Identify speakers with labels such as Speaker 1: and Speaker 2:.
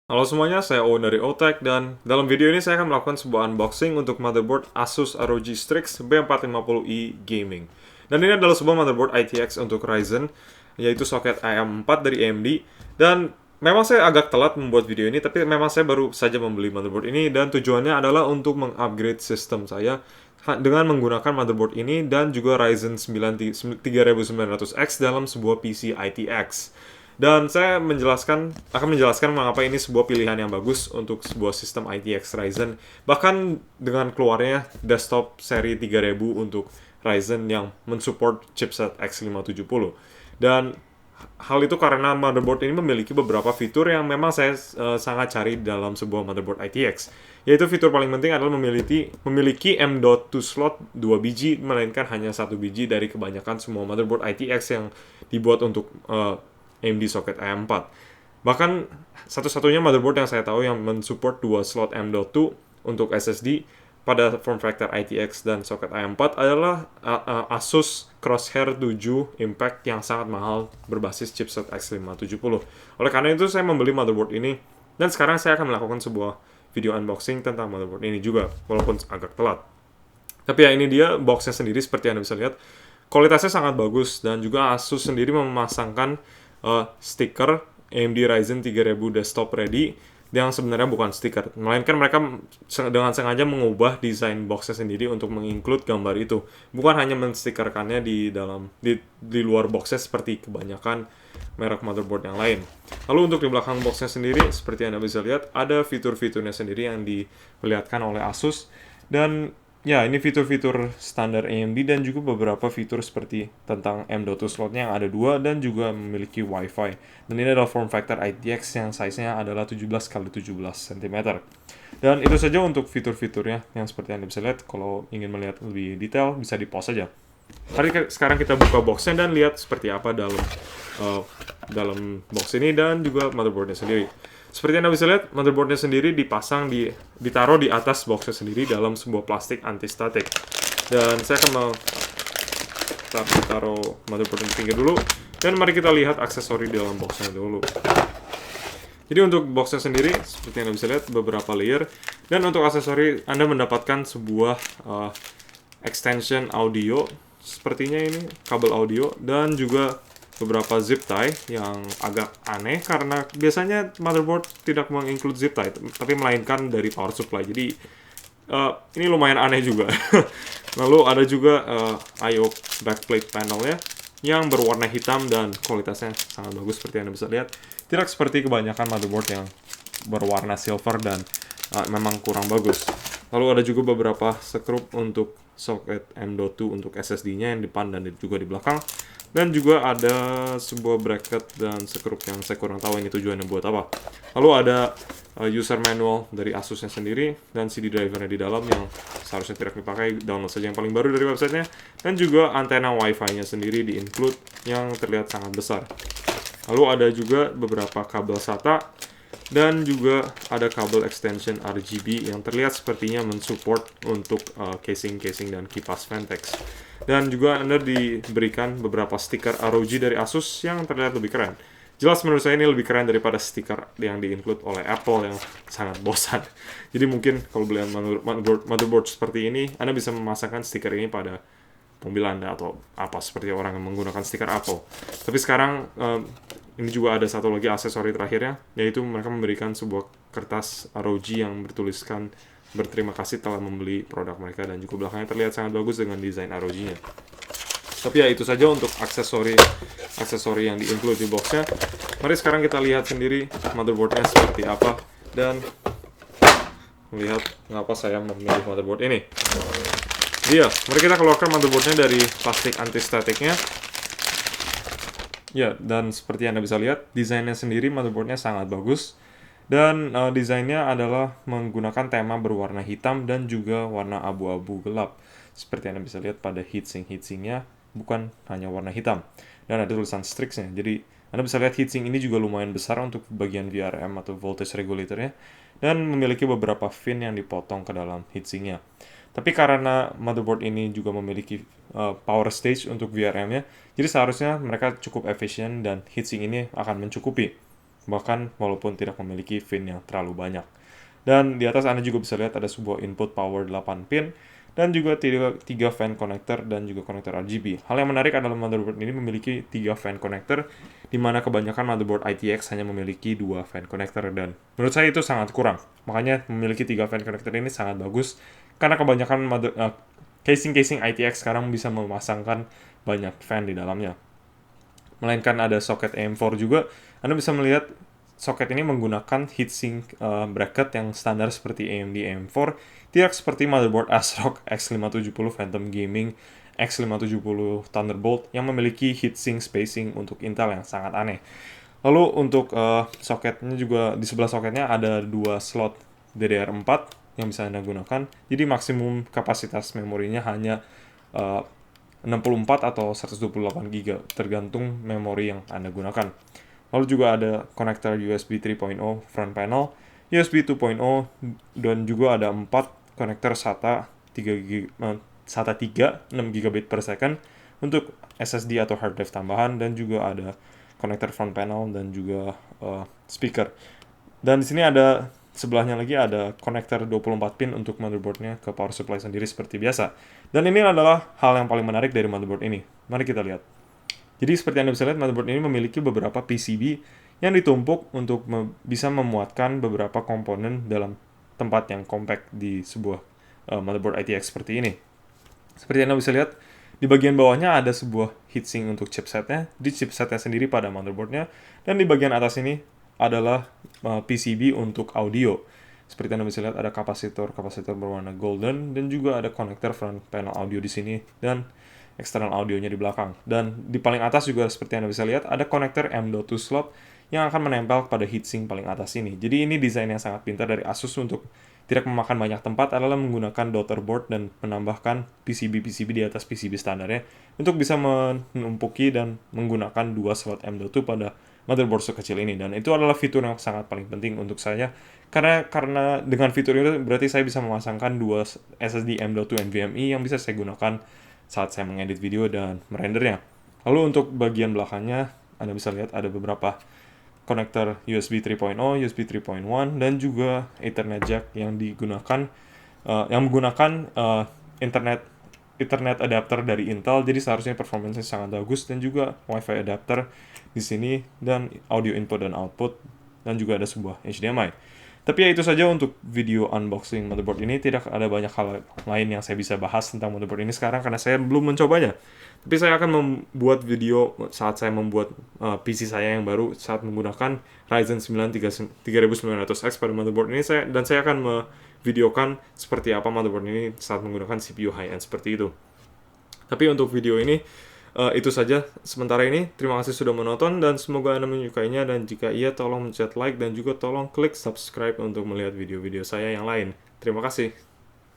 Speaker 1: Halo semuanya, saya Owen dari Otech dan dalam video ini saya akan melakukan sebuah unboxing untuk motherboard Asus ROG Strix B450i Gaming. Dan ini adalah sebuah motherboard ITX untuk Ryzen, yaitu soket AM4 dari AMD. Dan memang saya agak telat membuat video ini, tapi memang saya baru saja membeli motherboard ini dan tujuannya adalah untuk mengupgrade sistem saya dengan menggunakan motherboard ini dan juga Ryzen 9 3900X dalam sebuah PC ITX. Dan saya akan menjelaskan mengapa ini sebuah pilihan yang bagus untuk sebuah sistem ITX Ryzen. Bahkan dengan keluarnya desktop seri 3000 untuk Ryzen yang mensupport chipset X570. Dan hal itu karena motherboard ini memiliki beberapa fitur yang memang saya sangat cari dalam sebuah motherboard ITX. Yaitu fitur paling penting adalah memiliki M.2 slot 2 biji, melainkan hanya 1 biji dari kebanyakan semua motherboard ITX yang dibuat untuk AMD socket AM4. Bahkan satu-satunya motherboard yang saya tahu yang mensupport 2 slot M.2 untuk SSD pada form factor ITX dan socket AM4 adalah Asus Crosshair 7 Impact yang sangat mahal berbasis chipset X570. Oleh karena itu saya membeli motherboard ini dan sekarang saya akan melakukan sebuah video unboxing tentang motherboard ini juga walaupun agak telat. Tapi ya ini dia boxnya sendiri seperti Anda bisa lihat. Kualitasnya sangat bagus dan juga Asus sendiri memasangkan stiker AMD Ryzen 3000 Desktop Ready yang sebenarnya bukan stiker, melainkan mereka dengan sengaja mengubah desain boxnya sendiri untuk menginclude gambar itu, bukan hanya menstikerkannya di luar boxnya seperti kebanyakan merek motherboard yang lain. Lalu untuk di belakang boxnya sendiri, seperti Anda bisa lihat, ada fitur-fiturnya sendiri yang diperlihatkan oleh Asus. Dan ya, ini fitur-fitur standar AMD dan juga beberapa fitur seperti tentang M.2 slotnya yang ada dua dan juga memiliki WiFi. Dan ini adalah form factor ITX yang size-nya adalah 17x17 cm. Dan itu saja untuk fitur-fiturnya yang seperti Anda bisa lihat. Kalau ingin melihat lebih detail, bisa di-pause saja. Mari sekarang kita buka boxnya dan lihat seperti apa dalam box ini dan juga motherboardnya sendiri. Seperti Anda bisa lihat, motherboardnya sendiri ditaruh di atas boxnya sendiri dalam sebuah plastik anti-static. Dan saya akan taruh motherboard di pinggir dulu. Dan mari kita lihat aksesori di dalam boxnya dulu. Jadi untuk boxnya sendiri, seperti Anda bisa lihat, beberapa layer. Dan untuk aksesori, Anda mendapatkan sebuah extension audio. Sepertinya ini kabel audio dan juga beberapa zip tie yang agak aneh karena biasanya motherboard tidak menginclude zip tie, tapi melainkan dari power supply. Jadi ini lumayan aneh juga. Lalu ada juga I/O backplate panelnya yang berwarna hitam dan kualitasnya sangat bagus seperti yang Anda bisa lihat. Tidak seperti kebanyakan motherboard yang berwarna silver dan memang kurang bagus. Lalu ada juga beberapa skrup untuk soket M.2 untuk SSD-nya yang di depan dan juga di belakang. Dan juga ada sebuah bracket dan skrup yang saya kurang tahu ini tujuannya buat apa. Lalu ada user manual dari Asusnya sendiri dan CD drivernya di dalam yang seharusnya tidak dipakai, download saja yang paling baru dari websitenya. Dan juga antena Wi-Fi-nya sendiri di-include yang terlihat sangat besar. Lalu ada juga beberapa kabel SATA dan juga ada kabel extension RGB yang terlihat sepertinya mensupport untuk casing-casing dan kipas Ventex. Dan juga Anda diberikan beberapa stiker ROG dari Asus yang terlihat lebih keren. Jelas menurut saya ini lebih keren daripada stiker yang di-include oleh Apple yang sangat bosan. Jadi mungkin kalau beli motherboard seperti ini, Anda bisa memasangkan stiker ini pada mobil Anda atau apa seperti orang yang menggunakan stiker Apple. Tapi sekarang ini juga ada satu lagi aksesori terakhirnya, yaitu mereka memberikan sebuah kertas ROG yang bertuliskan berterima kasih telah membeli produk mereka dan juga belakangnya terlihat sangat bagus dengan desain ROG-nya. Tapi ya itu saja untuk aksesori yang di-include di boxnya. Mari sekarang kita lihat sendiri motherboardnya seperti apa dan melihat mengapa saya memilih motherboard ini. Iya, mari kita keluarkan motherboardnya dari plastik anti-statiknya. Ya, dan seperti Anda bisa lihat, desainnya sendiri motherboardnya sangat bagus. Dan desainnya adalah menggunakan tema berwarna hitam dan juga warna abu-abu gelap. Seperti Anda bisa lihat pada heatsink-heatsinknya bukan hanya warna hitam. Dan ada tulisan Strix-nya. Jadi Anda bisa lihat heatsink ini juga lumayan besar untuk bagian VRM atau voltage regulatornya. Dan memiliki beberapa fin yang dipotong ke dalam heatsinknya. Tapi karena motherboard ini juga memiliki power stage untuk VRM-nya, jadi seharusnya mereka cukup efisien dan heatsink ini akan mencukupi. bahkan walaupun tidak memiliki pin yang terlalu banyak. Dan di atas Anda juga bisa lihat ada sebuah input power 8 pin, dan juga 3 fan connector dan juga konektor RGB. Hal yang menarik adalah motherboard ini memiliki 3 fan connector, di mana kebanyakan motherboard ITX hanya memiliki 2 fan connector, dan menurut saya itu sangat kurang. Makanya memiliki 3 fan connector ini sangat bagus, karena kebanyakan casing-casing ITX sekarang bisa memasangkan banyak fan di dalamnya. Melainkan ada soket AM4 juga, Anda bisa melihat soket ini menggunakan heatsink bracket yang standar seperti AMD AM4, tidak seperti motherboard ASRock X570 Phantom Gaming, X570 Thunderbolt yang memiliki heatsink spacing untuk Intel yang sangat aneh. Lalu untuk soketnya juga, di sebelah soketnya ada 2 slot DDR4 yang bisa Anda gunakan. Jadi maksimum kapasitas memorinya hanya 64 atau 128 GB, tergantung memori yang Anda gunakan. Lalu juga ada konektor USB 3.0 front panel, USB 2.0, dan juga ada 4 konektor SATA 6 GB per second untuk SSD atau hard drive tambahan, dan juga ada konektor front panel dan juga speaker. Dan di sini ada sebelahnya lagi ada konektor 24 pin untuk motherboardnya ke power supply sendiri seperti biasa. Dan ini adalah hal yang paling menarik dari motherboard ini. Mari kita lihat. Jadi seperti Anda bisa lihat, motherboard ini memiliki beberapa PCB yang ditumpuk untuk bisa memuatkan beberapa komponen dalam tempat yang compact di sebuah motherboard ITX seperti ini. Seperti Anda bisa lihat, di bagian bawahnya ada sebuah heatsink untuk chipsetnya, di chipsetnya sendiri pada motherboardnya, dan di bagian atas ini adalah PCB untuk audio. Seperti Anda bisa lihat, ada kapasitor berwarna golden, dan juga ada konektor front panel audio di sini, dan eksternal audionya di belakang. Dan di paling atas juga seperti Anda bisa lihat, ada konektor M.2 slot yang akan menempel pada heatsink paling atas ini. Jadi ini desain yang sangat pintar dari Asus untuk tidak memakan banyak tempat, adalah menggunakan daughter board dan menambahkan PCB di atas PCB standarnya untuk bisa menumpuki dan menggunakan 2 slot M.2 pada motherboard sekecil ini. Dan itu adalah fitur yang sangat paling penting untuk saya, karena dengan fitur itu berarti saya bisa memasangkan 2 SSD M.2 NVMe yang bisa saya gunakan saat saya mengedit video dan merendernya. Lalu untuk bagian belakangnya, Anda bisa lihat ada beberapa konektor USB 3.0, USB 3.1, dan juga Ethernet jack yang digunakan menggunakan Ethernet adapter dari Intel. Jadi seharusnya performanya sangat bagus, dan juga WiFi adapter di sini, dan audio input dan output, dan juga ada sebuah HDMI. Tapi ya itu saja untuk video unboxing motherboard ini. Tidak ada banyak hal lain yang saya bisa bahas tentang motherboard ini sekarang karena saya belum mencobanya. Tapi saya akan membuat video saat saya membuat PC saya yang baru saat menggunakan Ryzen 9 3900X pada motherboard ini, dan saya akan memvideokan seperti apa motherboard ini saat menggunakan CPU high-end seperti itu. Tapi untuk video ini itu saja sementara ini. Terima kasih sudah menonton dan semoga Anda menyukainya, dan jika iya tolong mencet like dan juga tolong klik subscribe untuk melihat video-video saya yang lain. Terima kasih.